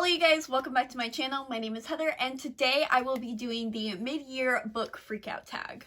Hello you guys, welcome back to my channel. My name is Heather and today I will be doing the mid-year book freakout tag.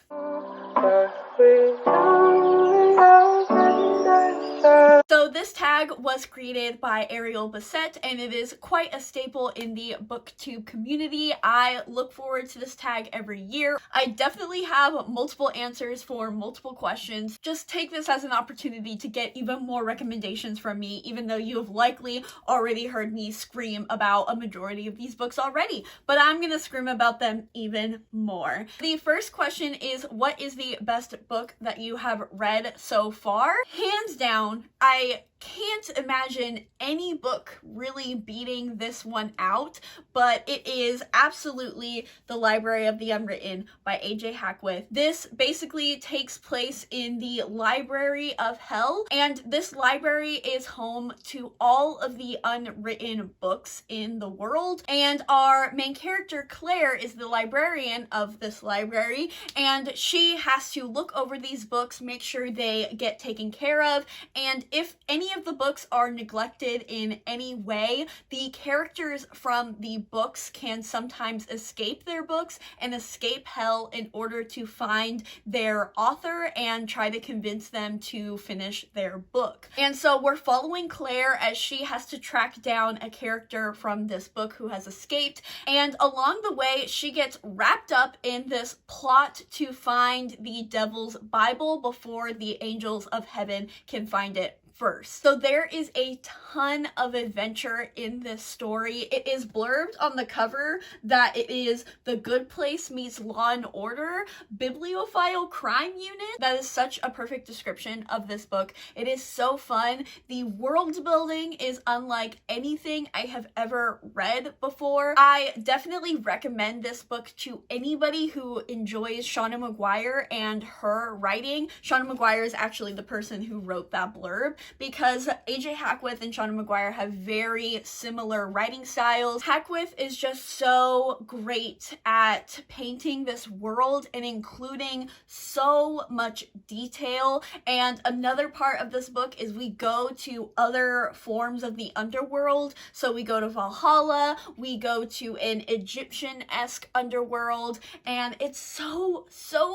So this tag was created by Ariel Bassett and it is quite a staple in the booktube community. I look forward to this tag every year. I definitely have multiple answers for multiple questions. Just take this as an opportunity to get even more recommendations from me, even though you have likely already heard me scream about a majority of these books already, but I'm gonna scream about them even more. The first question is, what is the best book that you have read so far? Hands down, I can't imagine any book really beating this one out, but it is absolutely The Library of the Unwritten by A.J. Hackwith. This basically takes place in the Library of Hell, and this library is home to all of the unwritten books in the world, and our main character Claire is the librarian of this library, and she has to look over these books, make sure they get taken care of, and if any of the books are neglected in any way, the characters from the books can sometimes escape their books and escape hell in order to find their author and try to convince them to finish their book. And so we're following Claire as she has to track down a character from this book who has escaped, and along the way she gets wrapped up in this plot to find the Devil's Bible before the angels of heaven can find it first. So there is a ton of adventure in this story. It is blurbed on the cover that it is The Good Place meets Law and Order Bibliophile Crime Unit. That is such a perfect description of this book. It is so fun. The world building is unlike anything I have ever read before. I definitely recommend this book to anybody who enjoys Shauna Maguire and her writing. Shauna Maguire is actually the person who wrote that blurb, because A.J. Hackwith and Shauna Maguire have very similar writing styles. Hackwith is just so great at painting this world and including so much detail. And another part of this book is we go to other forms of the underworld. So we go to Valhalla, we go to an Egyptian-esque underworld, and it's so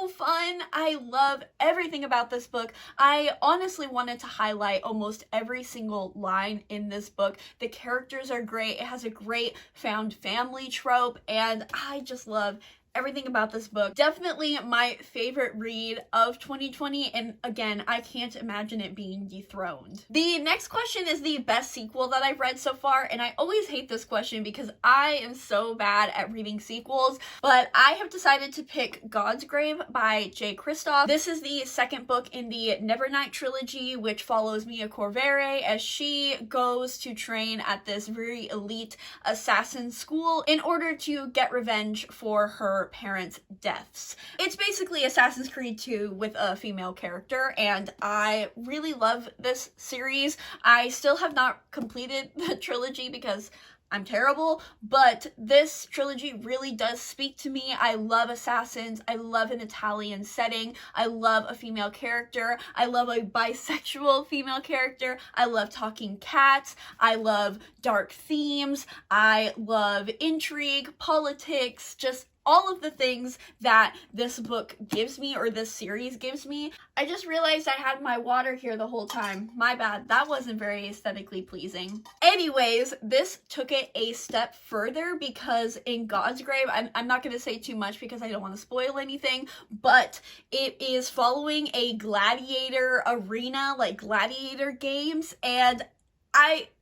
fun. I love everything about this book. I honestly wanted to highlight almost every single line in this book. The characters are great. It has a great found family trope, and I just love everything about this book. Definitely my favorite read of 2020, and again, I can't imagine it being dethroned. The next question is the best sequel that I've read so far, and I always hate this question because I am so bad at reading sequels, but I have decided to pick God's Grave by Jay Kristoff. This is the second book in the Nevernight trilogy, which follows Mia Corvere as she goes to train at this very elite assassin school in order to get revenge for her parents' deaths. It's basically Assassin's Creed 2 with a female character, and I really love this series. I still have not completed the trilogy because I'm terrible, but this trilogy really does speak to me. I love assassins. I love an Italian setting. I love a female character. I love a bisexual female character. I love talking cats. I love dark themes. I love intrigue, politics, just all of the things that this book gives me, or this series gives me. I just realized I had my water here the whole time. My bad. That wasn't very aesthetically pleasing. Anyways, this took it a step further because in God's Grave, I'm not going to say too much because I don't want to spoil anything, but it is following a gladiator arena, like gladiator games, and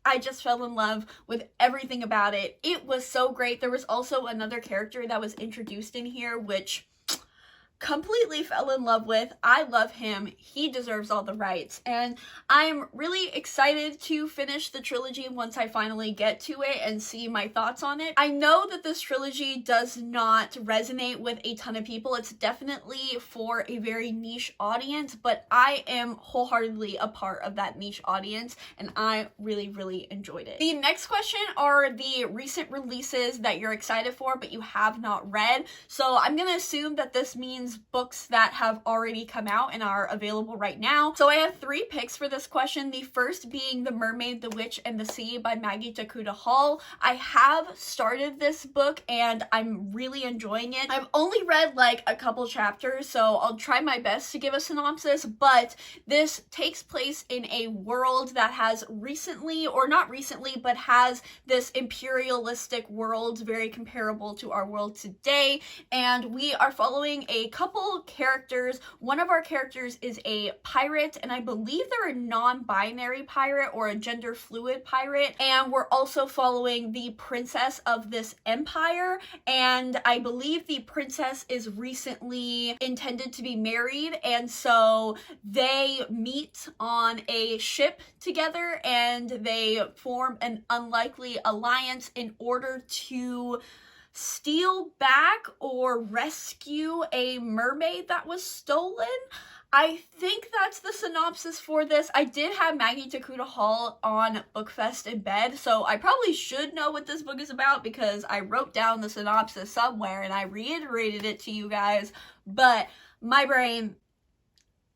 I just fell in love with everything about it. It was so great. There was also another character that was introduced in here, which completely fell in love with. I love him. He deserves all the rights. And I'm really excited to finish the trilogy once I finally get to it and see my thoughts on it. I know that this trilogy does not resonate with a ton of people. It's definitely for a very niche audience, but I am wholeheartedly a part of that niche audience, and I really enjoyed it. The next question are the recent releases that you're excited for but you have not read. So I'm gonna assume that this means use books that have already come out and are available right now. So I have 3 picks for this question. The first being The Mermaid, the Witch, and the Sea by Maggie Takuta Hall. I have started this book and I'm really enjoying it. I've only read like a couple chapters, so I'll try my best to give a synopsis, but this takes place in a world that has recently, or not recently, but has this imperialistic world very comparable to our world today, and we are following a couple characters. One of our characters is a pirate, and I believe they're a non-binary pirate or a gender fluid pirate, and we're also following the princess of this empire, and I believe the princess is recently intended to be married, and so they meet on a ship together and they form an unlikely alliance in order to steal back or rescue a mermaid that was stolen. I think that's the synopsis for this. I did have Maggie Takuta Hall on BookFest in bed, so I probably should know what this book is about because I wrote down the synopsis somewhere and I reiterated it to you guys, but my brain...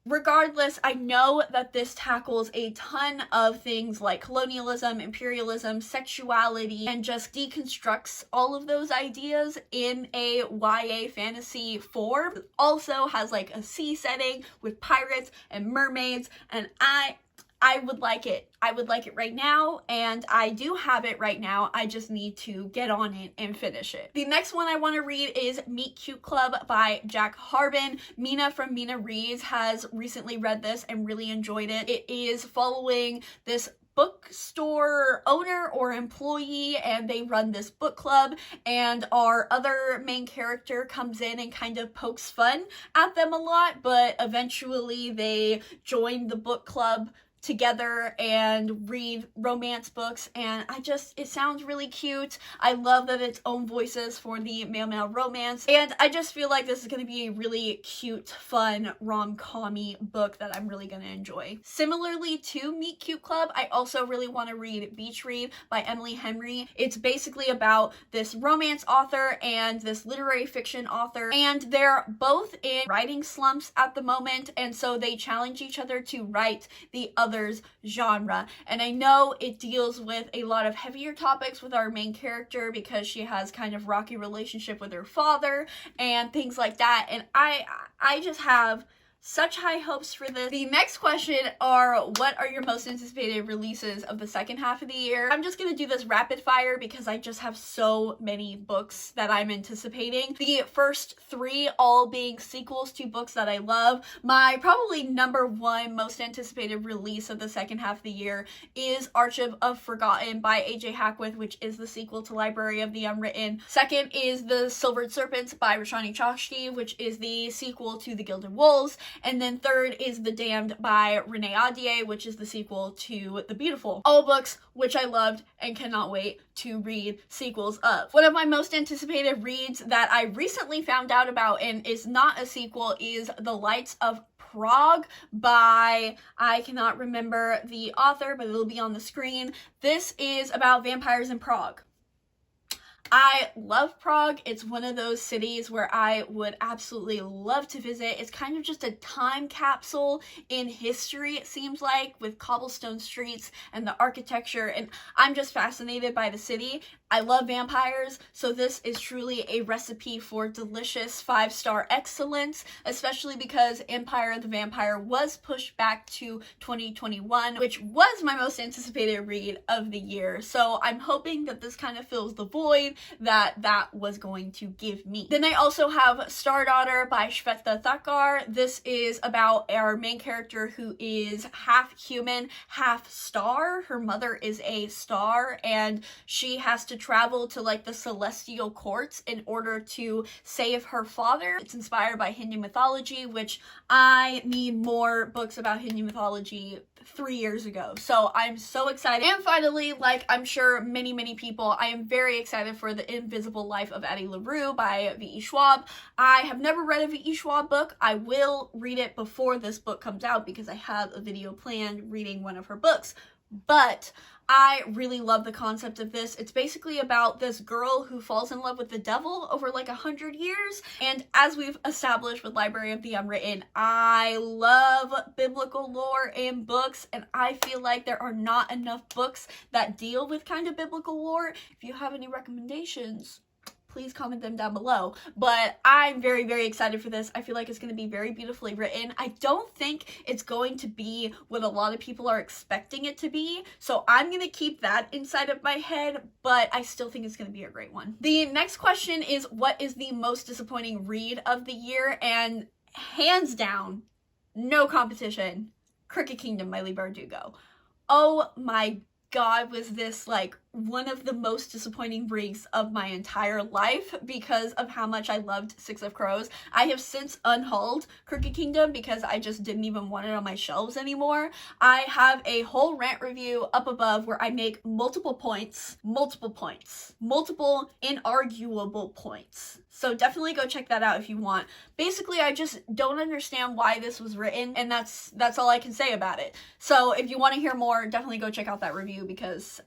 Regardless, I know that this tackles a ton of things like colonialism, imperialism, sexuality, and just deconstructs all of those ideas in a YA fantasy form. It also has like a sea setting with pirates and mermaids, and I would like it. I would like it right now, and I do have it right now. I just need to get on it and finish it. The next one I want to read is Meet Cute Club by Jack Harbin. Mina from Mina Reads has recently read this and really enjoyed it. It is following this bookstore owner or employee, and they run this book club, and our other main character comes in and kind of pokes fun at them a lot, but eventually they join the book club together and read romance books, and it sounds really cute. I love that it's own voices for the male romance, and I just feel like this is going to be a really cute, fun, rom-com-y book that I'm really going to enjoy. Similarly to Meet Cute Club, I also really want to read Beach Read by Emily Henry. It's basically about this romance author and this literary fiction author, and they're both in writing slumps at the moment, and so they challenge each other to write the other's genre. And I know it deals with a lot of heavier topics with our main character because she has kind of rocky relationship with her father and things like that, and I just have such high hopes for this. The next question are, what are your most anticipated releases of the second half of the year? I'm just gonna do this rapid fire because I just have so many books that I'm anticipating. The first 3 all being sequels to books that I love. My probably #1 most anticipated release of the second half of the year is Archive of Forgotten by jaehak, which is the sequel to Library of the Unwritten. Second is The Silvered Serpents by Roshani Chokshi, which is the sequel to The Gilded Wolves. And then third is The Damned by Renee Ahdieh, which is the sequel to The Beautiful. All books which I loved and cannot wait to read sequels of. One of my most anticipated reads that I recently found out about and is not a sequel is The Lights of Prague by, I cannot remember the author, but it'll be on the screen. This is about vampires in Prague. I love Prague. It's one of those cities where I would absolutely love to visit. It's kind of just a time capsule in history, it seems like, with cobblestone streets and the architecture, and I'm just fascinated by the city. I love vampires, so this is truly a recipe for delicious 5-star excellence, especially because Empire of the Vampire was pushed back to 2021, which was my most anticipated read of the year. So I'm hoping that this kind of fills the void that was going to give me. Then I also have Star Daughter by Shweta Thakkar. This is about our main character who is half human, half star. Her mother is a star, and she has to travel to like the celestial courts in order to save her father. It's inspired by Hindu mythology, which I need more books about Hindu mythology 3 years ago. So I'm so excited. And finally, like I'm sure many people, I am very excited for The Invisible Life of Addie LaRue by V.E. Schwab. I have never read a V.E. Schwab book. I will read it before this book comes out because I have a video planned reading one of her books. But I really love the concept of this. It's basically about this girl who falls in love with the devil over like 100 years. And as we've established with Library of the Unwritten, I love biblical lore in books, and I feel like there are not enough books that deal with kind of biblical lore. If you have any recommendations, please comment them down below. But I'm very, very excited for this. I feel like it's going to be very beautifully written. I don't think it's going to be what a lot of people are expecting it to be, so I'm going to keep that inside of my head, but I still think it's going to be a great one. The next question is, what is the most disappointing read of the year? And hands down, no competition, Crooked Kingdom by Leigh Bardugo. Oh my God, was this like one of the most disappointing reads of my entire life because of how much I loved Six of Crows. I have since unhauled Crooked Kingdom because I just didn't even want it on my shelves anymore. I have a whole rant review up above where I make multiple inarguable points. So definitely go check that out if you want. Basically, I just don't understand why this was written, and that's all I can say about it. So if you want to hear more, definitely go check out that review because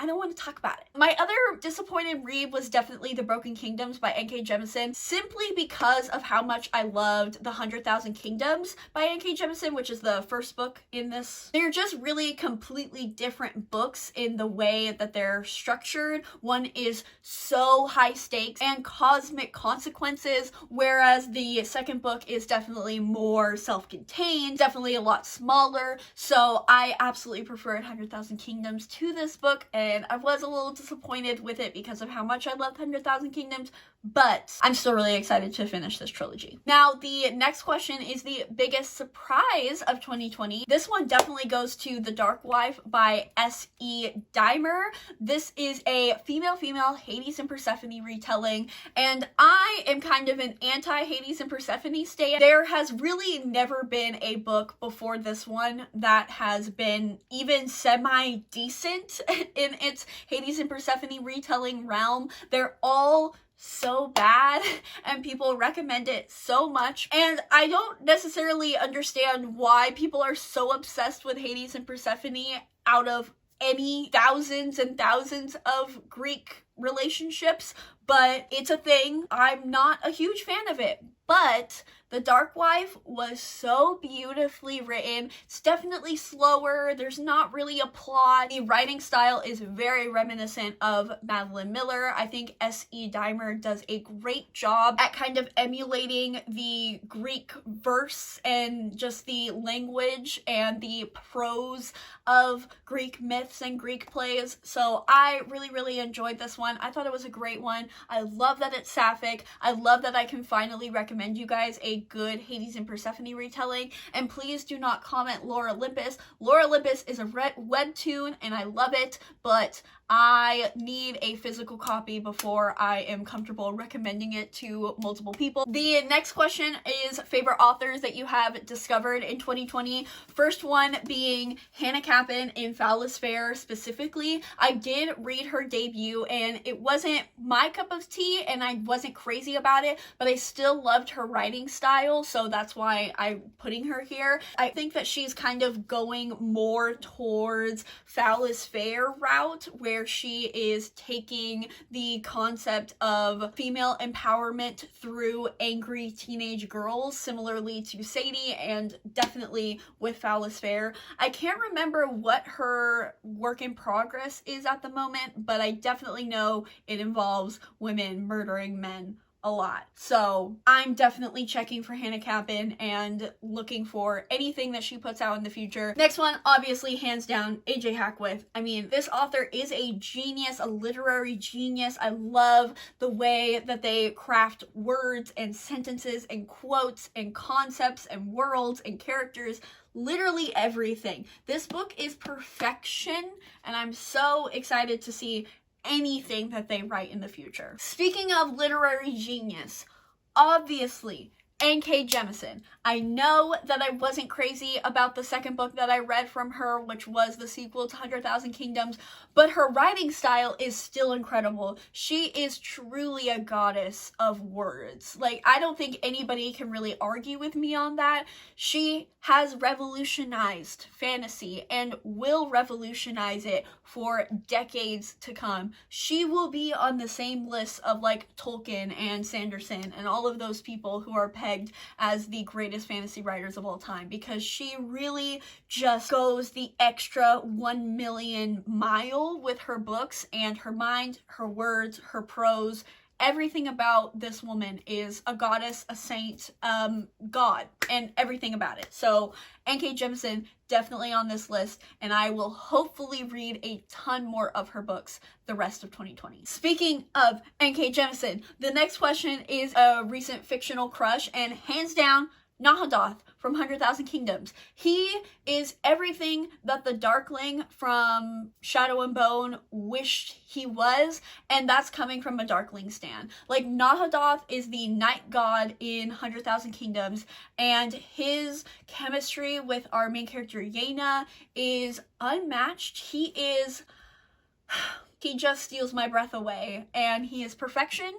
I don't want to talk about it. My other disappointed read was definitely The Broken Kingdoms by N.K. Jemisin, simply because of how much I loved The 100,000 Kingdoms by N.K. Jemisin, which is the first book in this. They're just really completely different books in the way that they're structured. One is so high stakes and cosmic consequences, whereas the second book is definitely more self-contained, definitely a lot smaller. So I absolutely preferred 100,000 Kingdoms to this book, and I was a little disappointed with it because of how much I loved 100,000 Kingdoms, but I'm still really excited to finish this trilogy. Now, the next question is the biggest surprise of 2020. This one definitely goes to The Dark Wife by S.E. Dimer. This is a female Hades and Persephone retelling, and I am kind of an anti-Hades and Persephone stan. There has really never been a book before this one that has been even semi-decent in its Hades and Persephone retelling realm. They're all so bad and people recommend it so much, and I don't necessarily understand why people are so obsessed with Hades and Persephone out of any thousands and thousands of Greek relationships, but it's a thing. I'm not a huge fan of it, but The Dark Wife was so beautifully written. It's definitely slower. There's not really a plot. The writing style is very reminiscent of Madeline Miller. I think S.E. Dimer does a great job at kind of emulating the Greek verse and just the language and the prose of Greek myths and Greek plays. So I really enjoyed this one. I thought it was a great one. I love that it's sapphic. I love that I can finally recommend you guys a good Hades and Persephone retelling. And please do not comment Lore Olympus. Lore Olympus is a webtoon and I love it, but I need a physical copy before I am comfortable recommending it to multiple people. The next question is favorite authors that you have discovered in 2020. First one being Hannah Capn in Foulest Fair specifically. I did read her debut and it wasn't my cup of tea and I wasn't crazy about it, but I still loved her writing style, so that's why I'm putting her here. I think that she's kind of going more towards Foulest Fair route, where she is taking the concept of female empowerment through angry teenage girls, similarly to Sadie and definitely with Foulest Fair. I can't remember what her work in progress is at the moment, but I definitely know it involves women murdering men a lot. So I'm definitely checking for Hannah Capn and looking for anything that she puts out in the future. Next one, obviously, hands down, jaehak. I mean, this author is a genius, a literary genius. I love the way that they craft words and sentences and quotes and concepts and worlds and characters. Literally everything. This book is perfection, and I'm so excited to see anything that they write in the future. Speaking of literary genius, obviously N Jemisin. I know that I wasn't crazy about the second book that I read from her, which was the sequel to 100,000 Kingdoms, but her writing style is still incredible. She is truly a goddess of words. Like, I don't think anybody can really argue with me on that. She has revolutionized fantasy and will revolutionize it for decades to come. She will be on the same list of like Tolkien and Sanderson and all of those people who are pegged as the greatest fantasy writers of all time, because she really just goes the extra 1 million mile with her books and her mind, her words, her prose. Everything about this woman is a goddess, a saint, God, and everything about it. So N Jemisin definitely on this list, and I will hopefully read a ton more of her books the rest of 2020. Speaking of N Jemisin, the next question is a recent fictional crush, and hands down, Nahadoth from 100,000 Kingdoms. He is everything that the Darkling from Shadow and Bone wished he was, and that's coming from a Darkling stan. Like, Nahadoth is the night god in 100,000 Kingdoms, and his chemistry with our main character Yena is unmatched. He just steals my breath away, and he is perfection.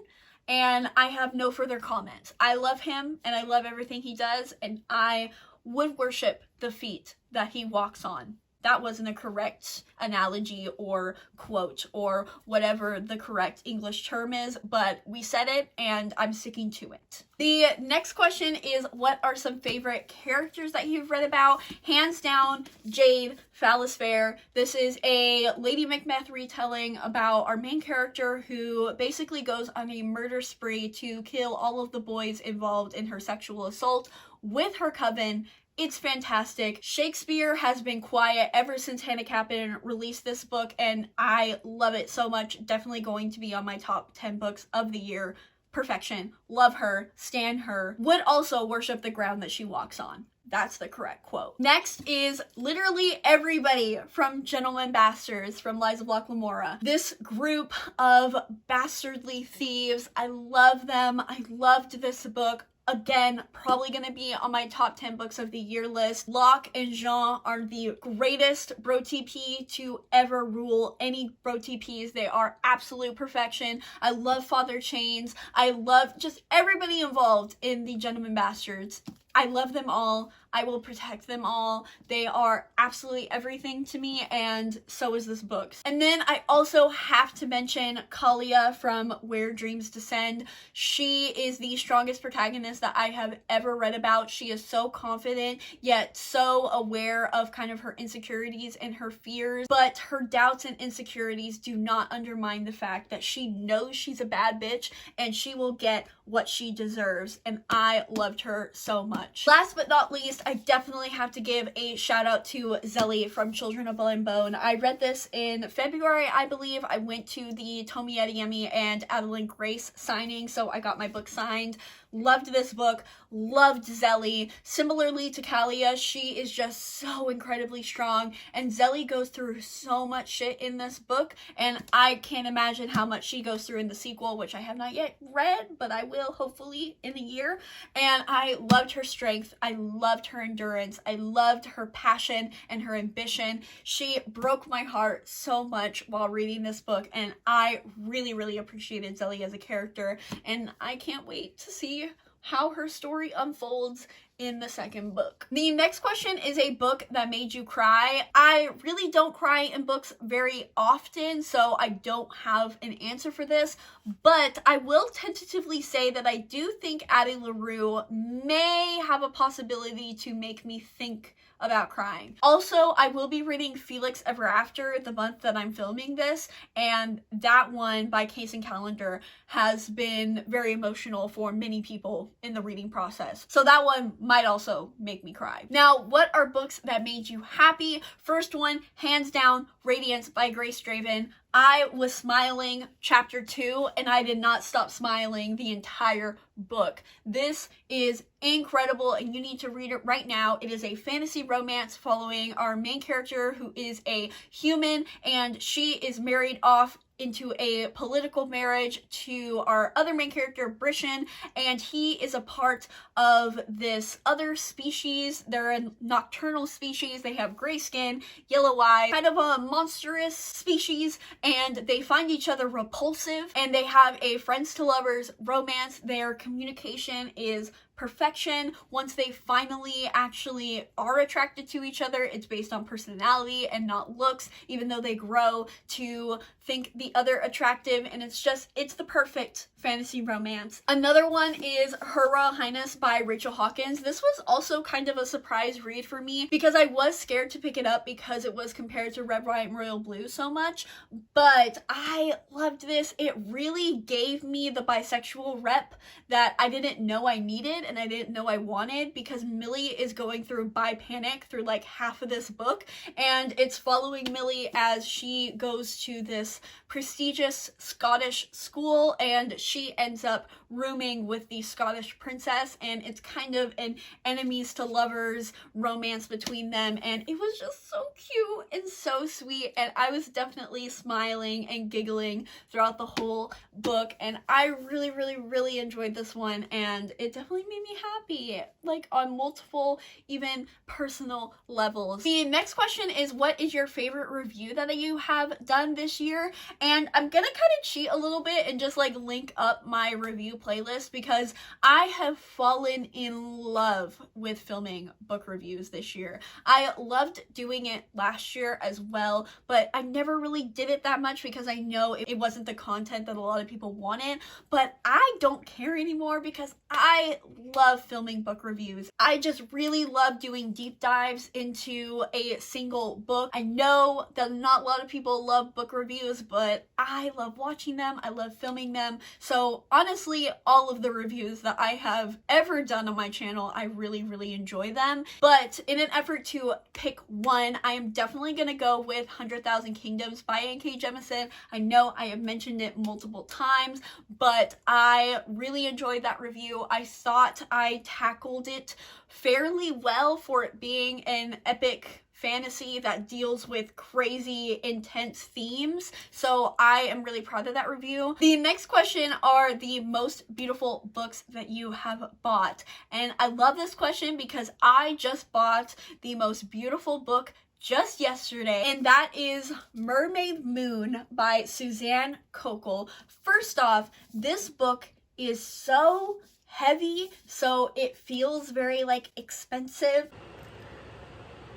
And I have no further comments. I love him, and I love everything he does, and I would worship the feet that he walks on. That wasn't a correct analogy or quote or whatever the correct English term is, but we said it and I'm sticking to it. The next question is, what are some favorite characters that you've read about? Hands down, Jade, Phallus Fair. This is a Lady Macbeth retelling about our main character who basically goes on a murder spree to kill all of the boys involved in her sexual assault with her coven. It's fantastic. Shakespeare has been quiet ever since Hannah Capn released this book, and I love it so much. Definitely going to be on my top 10 books of the year. Perfection. Love her. Stan her. Would also worship the ground that she walks on. That's the correct quote. Next is literally everybody from Gentlemen Bastards from Lies of Locke Lamora. This group of bastardly thieves. I love them. I loved this book. Again, probably going to be on my top 10 books of the year list. Locke and Jean are the greatest bro TP to ever rule any bro TPs. They are absolute perfection. I love Father Chains. I love just everybody involved in the Gentlemen Bastards. I love them all. I will protect them all. They are absolutely everything to me, and so is this book. And then I also have to mention Kalia from Where Dreams Descend. She is the strongest protagonist that I have ever read about. She is so confident, yet so aware of kind of her insecurities and her fears, but her doubts and insecurities do not undermine the fact that she knows she's a bad bitch and she will get what she deserves, and I loved her so much. Last but not least, I definitely have to give a shout out to Zelly from Children of Blood and Bone. I read this in February, I believe. I went to the Tomi Adeyemi and Adeline Grace signing, so I got my book signed. Loved this book, loved Zelly. Similarly to Kalia, she is just so incredibly strong, and Zelly goes through so much shit in this book, and I can't imagine how much she goes through in the sequel, which I have not yet read, but I will hopefully in a year. And I loved her strength, I loved her endurance, I loved her passion and her ambition. She broke my heart so much while reading this book, and I really, really appreciated Zelly as a character, and I can't wait to see how her story unfolds in the second book. The next question is a book that made you cry. I really don't cry in books very often, so I don't have an answer for this, but I will tentatively say that I do think adding Leroux may have a possibility to make me think about crying. Also, I will be reading Felix Ever After the month that I'm filming this, and that one by Case and Calendar has been very emotional for many people in the reading process. So that one might also make me cry. Now, what are books that made you happy? First one, hands down, Radiance by Grace Draven. I was smiling chapter 2, and I did not stop smiling the entire book. This is incredible, and you need to read it right now. It is a fantasy romance following our main character, who is a human, and she is married off into a political marriage to our other main character, Brishan, and he is a part of this other species. They're a nocturnal species. They have gray skin, yellow eyes, kind of a monstrous species, and they find each other repulsive, and they have a friends to lovers romance. Their communication is perfection. Once they finally actually are attracted to each other, it's based on personality and not looks, even though they grow to think the other attractive, and it's the perfect fantasy romance. Another one is Her Royal Highness by Rachel Hawkins. This was also kind of a surprise read for me because I was scared to pick it up because it was compared to Red, White, and Royal Blue so much, but I loved this. It really gave me the bisexual rep that I didn't know I needed and I didn't know I wanted, because Millie is going through bi panic through like half of this book, and it's following Millie as she goes to this prestigious Scottish school and she ends up rooming with the Scottish princess, and it's kind of an enemies to lovers romance between them, and it was just so cute and so sweet, and I was definitely smiling and giggling throughout the whole book, and I really enjoyed this one, and it definitely made me happy, like on multiple even personal levels. The next question is, what is your favorite review that you have done this year? And I'm gonna kind of cheat a little bit and just like link up my review playlist, because I have fallen in love with filming book reviews this year. I loved doing it last year as well, but I never really did it that much because I know it wasn't the content that a lot of people wanted, but I don't care anymore because I love filming book reviews. I just really love doing deep dives into a single book. I know that not a lot of people love book reviews, but I love watching them. I love filming them. So honestly, all of the reviews that I have ever done on my channel, I really enjoy them. But in an effort to pick one, I am definitely gonna go with 100,000 Kingdoms by N.K. Jemisin. I know I have mentioned it multiple times, but I really enjoyed that review. I thought I tackled it fairly well for it being an epic fantasy that deals with crazy intense themes, so I am really proud of that review. The next question are the most beautiful books that you have bought, and I love this question because I just bought the most beautiful book just yesterday, and that is Mermaid Moon by Suzanne Kokel. First off, this book is so heavy, so it feels very like expensive.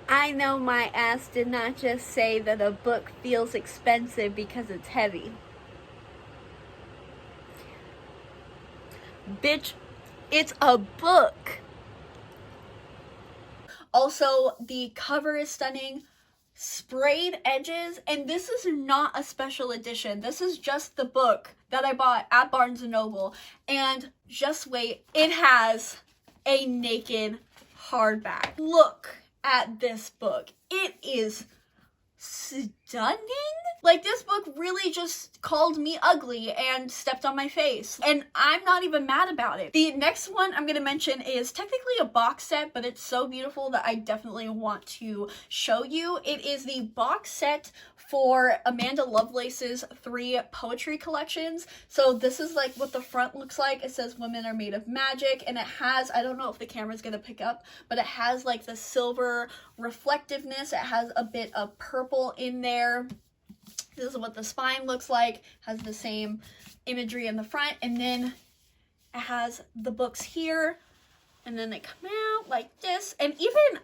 I know my ass did not just say that a book feels expensive because it's heavy. Bitch, it's a book. Also, the cover is stunning. Sprayed edges, and this is not a special edition. This is just the book that I bought at Barnes & Noble, and just wait, it has a naked hardback. Look at this book. It is stunning. Like, this book really just called me ugly and stepped on my face, and I'm not even mad about it. The next one I'm gonna mention is technically a box set, but it's so beautiful that I definitely want to show you. It is the box set for Amanda Lovelace's 3 poetry collections. So this is like what the front looks like. It says women are made of magic, and it has, I don't know if the camera's gonna pick up, but it has like the silver reflectiveness. It has a bit of purple in there. This is what the spine looks like. Has the same imagery in the front, and then it has the books here, and then they come out like this. And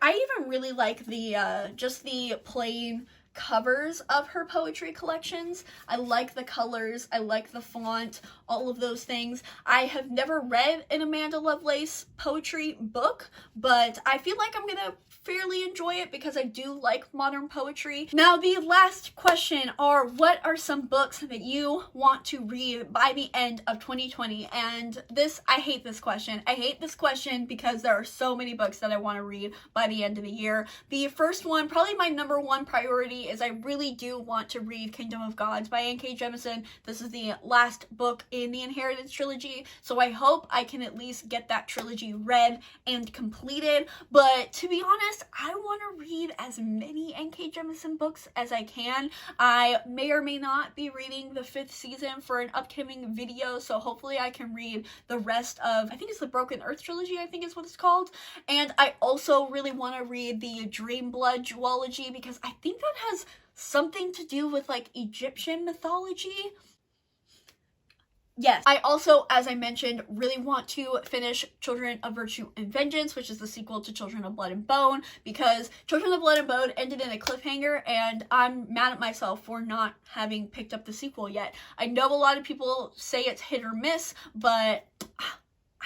I even really like the just the plain covers of her poetry collections. I like the colors, I like the font, all of those things. I have never read an Amanda Lovelace poetry book, but I feel like I'm gonna fairly enjoy it because I do like modern poetry. Now, the last question are, what are some books that you want to read by the end of 2020? And this, I hate this question. I hate this question because there are so many books that I want to read by the end of the year. The first one, probably my number one priority, trilogy is I really do want to read Kingdom of Gods by N.K. Jemisin. This is the last book in the Inheritance trilogy, so I hope I can at least get that trilogy read and completed. But to be honest, I want to read as many N.K. Jemisin books as I can. I may or may not be reading the 5th season for an upcoming video, so hopefully I can read the rest of, I think it's the Broken Earth trilogy, I think is what it's called. And I also really want to read the Dream Blood duology because I think that has something to do with like Egyptian mythology. Yes, I also, as I mentioned, really want to finish Children of Virtue and Vengeance, which is the sequel to Children of Blood and Bone, because Children of Blood and Bone ended in a cliffhanger, and I'm mad at myself for not having picked up the sequel yet. I know a lot of people say it's hit or miss, but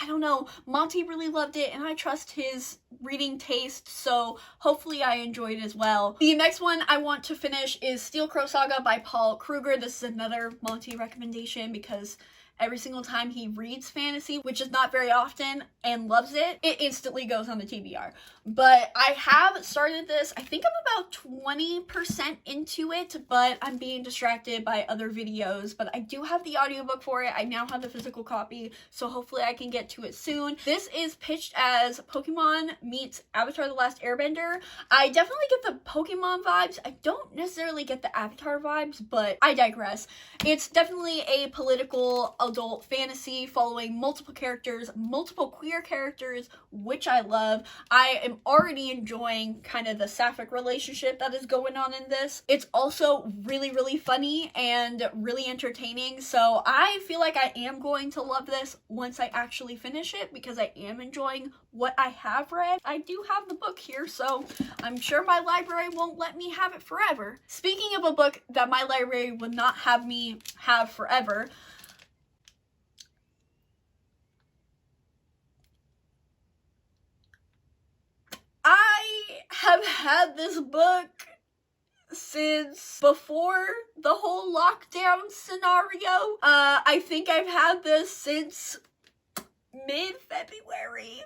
I don't know. Monty really loved it, and I trust his reading taste, so hopefully I enjoyed it as well. The next one I want to finish is Steel Crow Saga by Paul Kruger. This is another Monty recommendation because every single time he reads fantasy, which is not very often, and loves it, it instantly goes on the TBR. But I have started this. I think I'm about 20% into it, but I'm being distracted by other videos. But I do have the audiobook for it. I now have the physical copy, so hopefully I can get to it soon. This is pitched as Pokemon meets Avatar: The Last Airbender. I definitely get the Pokemon vibes. I don't necessarily get the Avatar vibes, but I digress. It's definitely a political adult fantasy following multiple characters, multiple queer characters, which I love. I am already enjoying kind of the sapphic relationship that is going on in this. It's also really, really funny and really entertaining, so I feel like I am going to love this once I actually finish it because I am enjoying what I have read. I do have the book here, so I'm sure my library won't let me have it forever. Speaking of a book that my library would not have me have forever, I have had this book since before the whole lockdown scenario. I think I've had this since mid-February.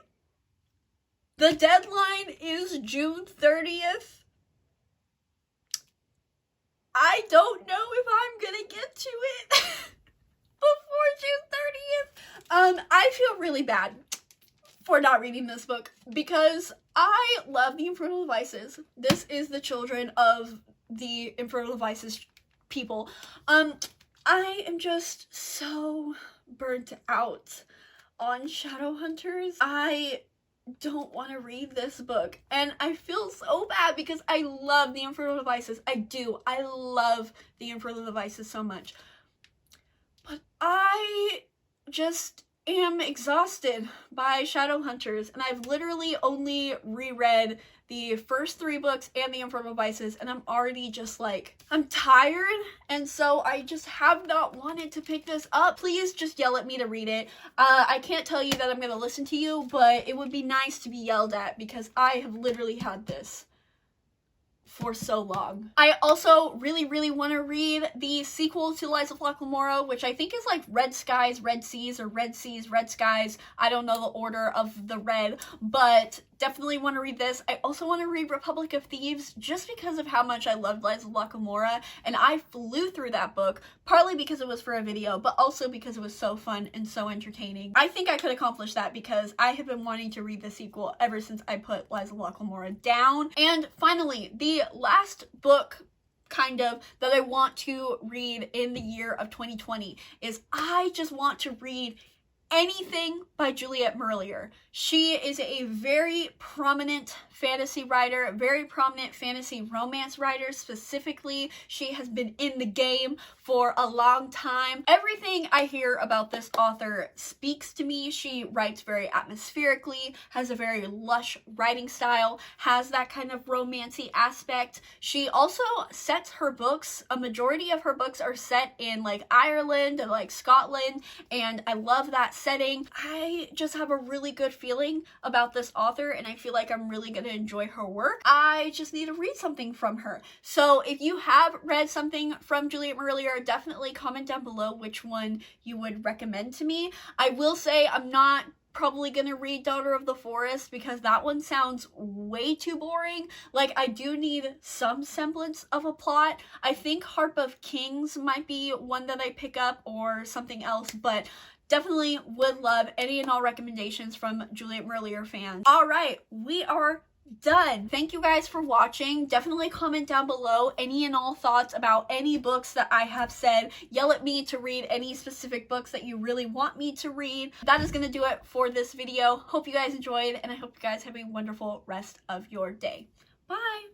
The deadline is June 30th. I don't know if I'm gonna get to it before June 30th. I feel really bad for not reading this book because I love the Infernal Devices. This is the children of the Infernal Devices people. I am just so burnt out on Shadowhunters. I don't want to read this book, and I feel so bad because I love the Infernal Devices. I do. I love the Infernal Devices so much. But I just am exhausted by Shadowhunters, and I've literally only reread the first 3 books and the Infernal Devices, and I'm already just like, I'm tired, and so I just have not wanted to pick this up. Please just yell at me to read it. I can't tell you that I'm gonna listen to you, but it would be nice to be yelled at because I have literally had this for so long. I also really, really want to read the sequel to Lies of Locke Lamora, which I think is like Red Skies, Red Seas, or Red Seas, Red Skies. I don't know the order of the red, but definitely want to read this. I also want to read Republic of Thieves just because of how much I loved Lies of Locke Lamora, and I flew through that book, partly because it was for a video, but also because it was so fun and so entertaining. I think I could accomplish that because I have been wanting to read the sequel ever since I put Lies of Locke Lamora down. And finally, the last book kind of that I want to read in the year of 2020 is I just want to read anything by Juliet Merlier. She is a very prominent fantasy writer, very prominent fantasy romance writer specifically. She has been in the game for a long time. Everything I hear about this author speaks to me. She writes very atmospherically, has a very lush writing style, has that kind of romancy aspect. She also sets her books, a majority of her books are set in like Ireland and like Scotland, and I love that setting. I just have a really good feeling about this author, and I feel like I'm really gonna enjoy her work. I just need to read something from her. So if you have read something from Juliet Merlier, definitely comment down below which one you would recommend to me. I will say I'm not probably gonna read Daughter of the Forest because that one sounds way too boring. Like, I do need some semblance of a plot. I think Harp of Kings might be one that I pick up or something else, but definitely would love any and all recommendations from Juliet Merlier fans. Alright, we are done. Thank you guys for watching. Definitely comment down below any and all thoughts about any books that I have said. Yell at me to read any specific books that you really want me to read. That is going to do it for this video. Hope you guys enjoyed, and I hope you guys have a wonderful rest of your day. Bye!